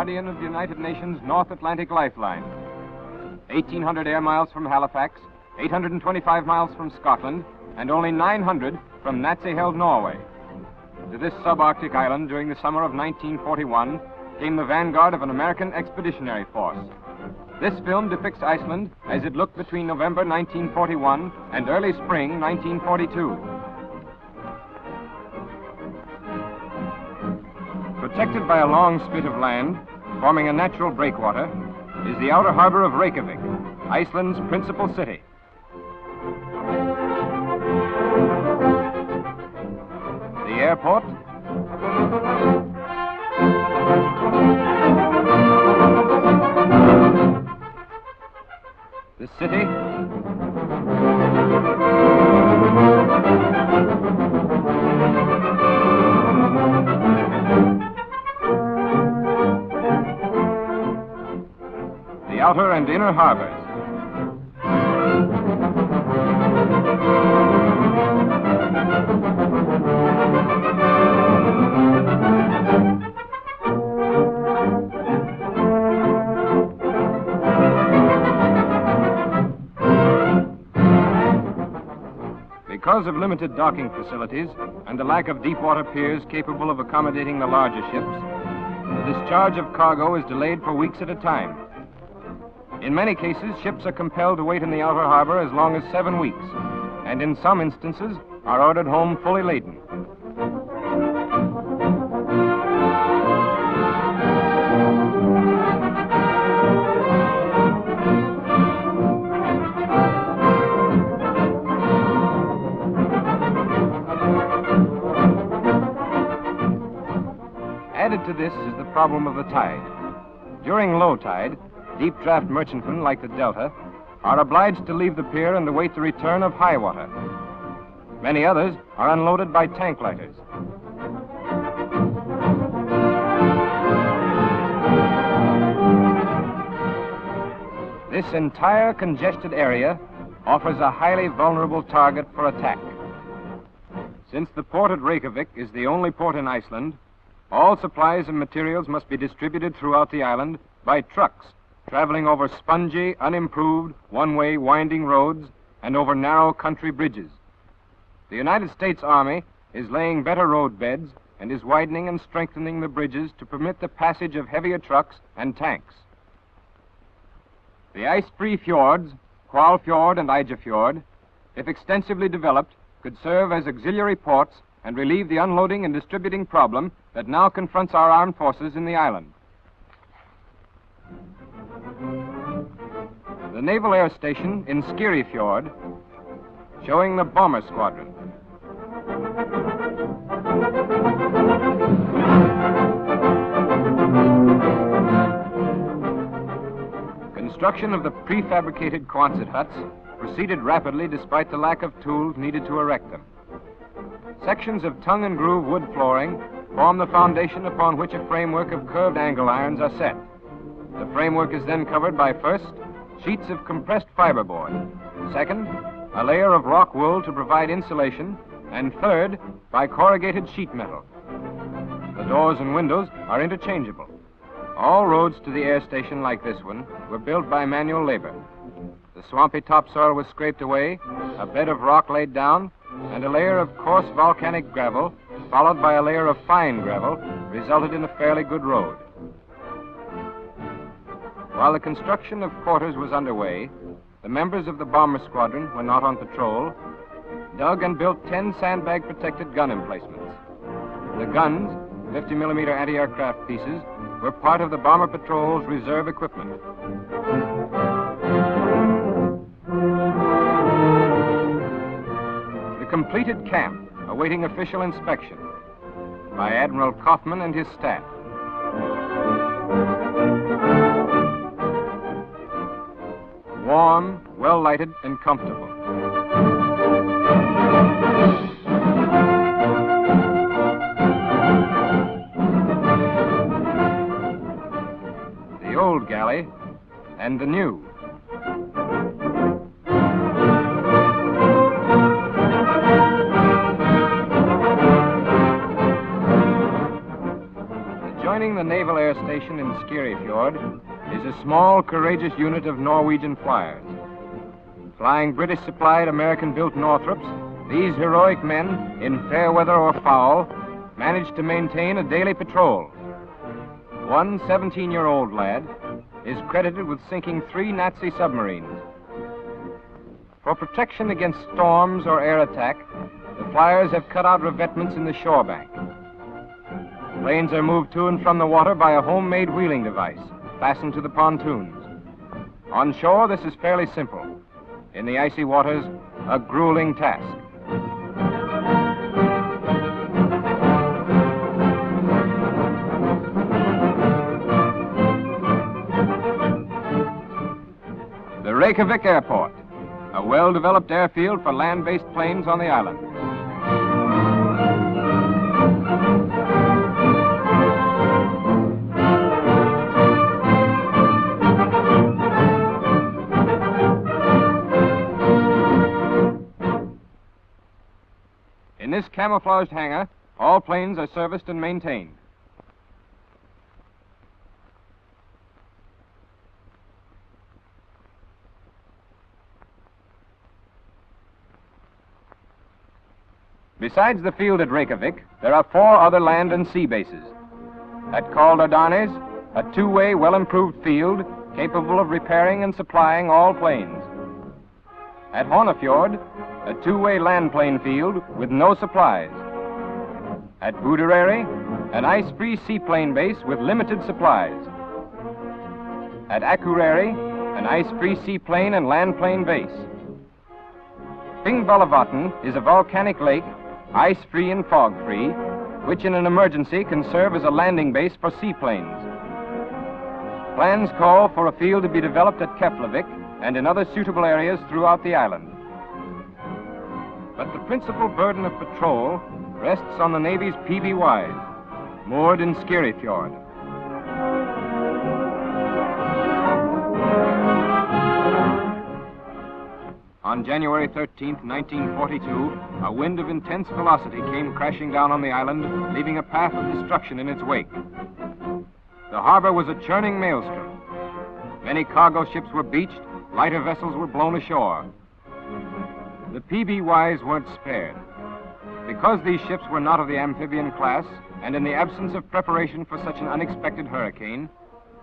guardian of the United Nations North Atlantic Lifeline. 1,800 air miles from Halifax, 825 miles from Scotland, and only 900 from Nazi-held Norway. To this subarctic island during the summer of 1941 came the vanguard of an American expeditionary force. This film depicts Iceland as it looked between November 1941 and early spring 1942. Protected by a long spit of land, forming a natural breakwater, is the outer harbor of Reykjavik, Iceland's principal city. The airport, the city, the outer and inner harbors. Because of limited docking facilities and the lack of deep-water piers capable of accommodating the larger ships, the discharge of cargo is delayed for weeks at a time. In many cases, ships are compelled to wait in the outer harbor as long as 7 weeks, and in some instances are ordered home fully laden. Added to this is the problem of the tide. During low tide, deep draft merchantmen like the Delta are obliged to leave the pier and await the return of high water. Many others are unloaded by tank lighters. This entire congested area offers a highly vulnerable target for attack. Since the port at Reykjavik is the only port in Iceland, all supplies and materials must be distributed throughout the island by trucks traveling over spongy, unimproved, one-way winding roads and over narrow country bridges. The United States Army is laying better road beds and is widening and strengthening the bridges to permit the passage of heavier trucks and tanks. The ice-free fjords, Hvalfjord and Eyjafjord, if extensively developed, could serve as auxiliary ports and relieve the unloading and distributing problem that now confronts our armed forces in the island. The Naval Air Station in Skirifjord, showing the bomber squadron. Construction of the prefabricated Quonset huts proceeded rapidly despite the lack of tools needed to erect them. Sections of tongue and groove wood flooring form the foundation upon which a framework of curved angle irons are set. The framework is then covered by, first, sheets of compressed fiberboard, second, a layer of rock wool to provide insulation, and third, by corrugated sheet metal. The doors and windows are interchangeable. All roads to the air station like this one were built by manual labor. The swampy topsoil was scraped away, a bed of rock laid down, and a layer of coarse volcanic gravel, followed by a layer of fine gravel, resulted in a fairly good road. While the construction of quarters was underway, the members of the bomber squadron, when not on patrol, dug and built 10 sandbag-protected gun emplacements. The guns, 50-millimeter anti-aircraft pieces, were part of the bomber patrol's reserve equipment. The completed camp awaiting official inspection by Admiral Kaufman and his staff. Warm, well-lighted, and comfortable. The old galley and the new. The Joining the Naval Air Station in Skerryfjord is a small, courageous unit of Norwegian flyers. Flying British-supplied American-built Northrops, these heroic men, in fair weather or foul, managed to maintain a daily patrol. One 17-year-old lad is credited with sinking 3 Nazi submarines. For protection against storms or air attack, the flyers have cut out revetments in the shore bank. Planes are moved to and from the water by a homemade wheeling device fastened to the pontoons. On shore, this is fairly simple. In the icy waters, a grueling task. The Reykjavik Airport, a well-developed airfield for land-based planes on the island. In this camouflaged hangar, all planes are serviced and maintained. Besides the field at Reykjavik, there are 4 other land and sea bases. At Caldardanes, a 2-way, well-improved field capable of repairing and supplying all planes. At Hornafjord, a 2-way land plane field with no supplies. At Budereri, an ice-free seaplane base with limited supplies. At Akureyri, an ice-free seaplane and land plane base. Thingvallavatn is a volcanic lake, ice-free and fog-free, which in an emergency can serve as a landing base for seaplanes. Plans call for a field to be developed at Keflavik and in other suitable areas throughout the island. But the principal burden of patrol rests on the Navy's PBYs, moored in Skerryfjord. On January 13th, 1942, a wind of intense velocity came crashing down on the island, leaving a path of destruction in its wake. The harbor was a churning maelstrom. Many cargo ships were beached, lighter vessels were blown ashore. The PBYs weren't spared. Because these ships were not of the amphibian class, and in the absence of preparation for such an unexpected hurricane,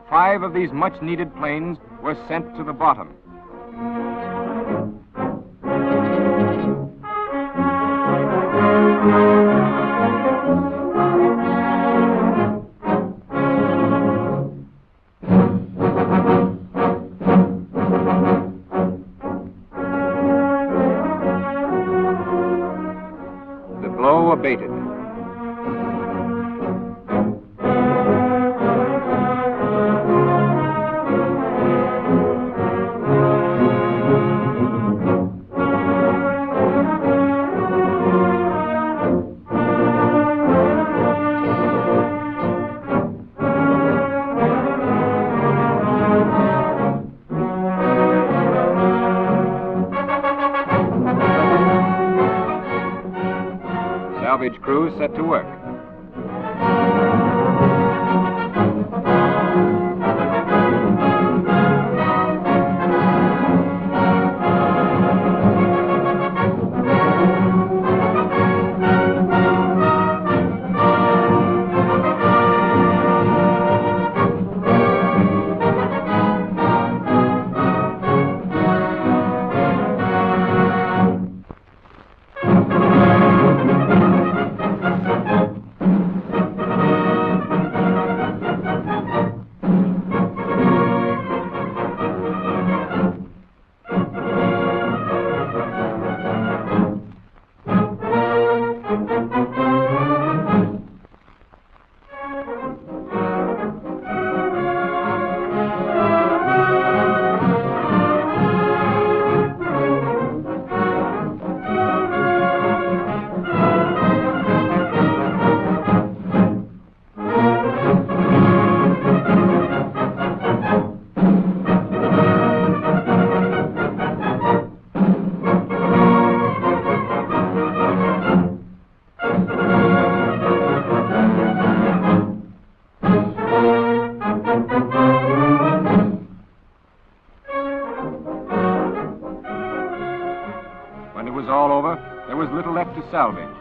5 of these much-needed planes were sent to the bottom. The blow abated. Salvage crews set to work. all over, there was little left to salvage.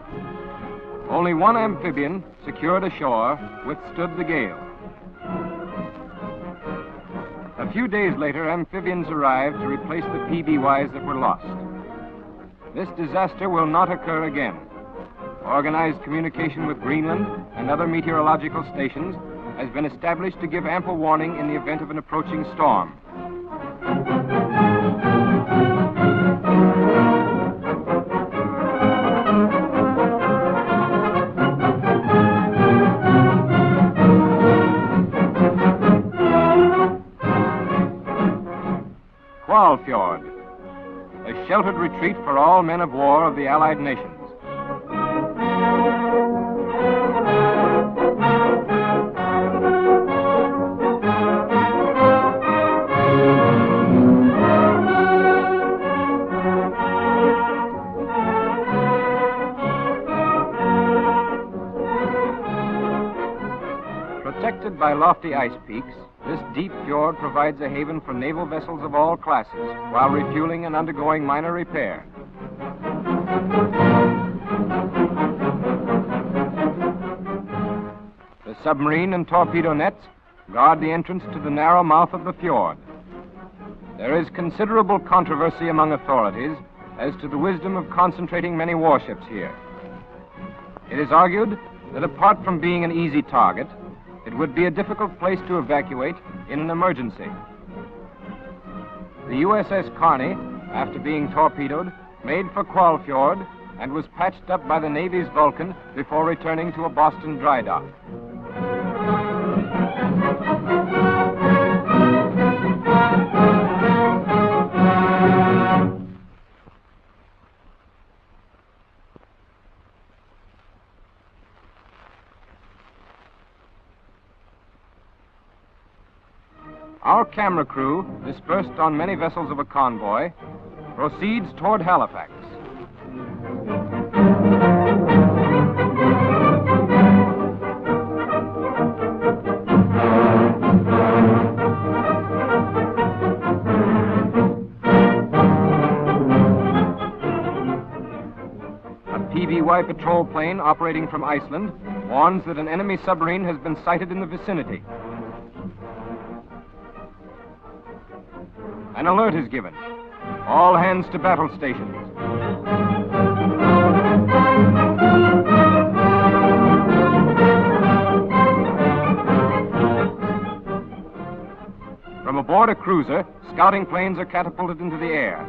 Only one amphibian, secured ashore, withstood the gale. A few days later, amphibians arrived to replace the PBYs that were lost. This disaster will not occur again. Organized communication with Greenland and other meteorological stations has been established to give ample warning in the event of an approaching storm. Fjord, a sheltered retreat for all men of war of the Allied nations. Protected by lofty ice peaks, this deep fjord provides a haven for naval vessels of all classes while refueling and undergoing minor repair. The submarine and torpedo nets guard the entrance to the narrow mouth of the fjord. There is considerable controversy among authorities as to the wisdom of concentrating many warships here. It is argued that apart from being an easy target, it would be a difficult place to evacuate in an emergency. The USS Kearney, after being torpedoed, made for Kvalfjord and was patched up by the Navy's Vulcan before returning to a Boston dry dock. Our camera crew, dispersed on many vessels of a convoy, proceeds toward Halifax. A PBY patrol plane operating from Iceland warns that an enemy submarine has been sighted in the vicinity. An alert is given. All hands to battle stations. From aboard a cruiser, scouting planes are catapulted into the air.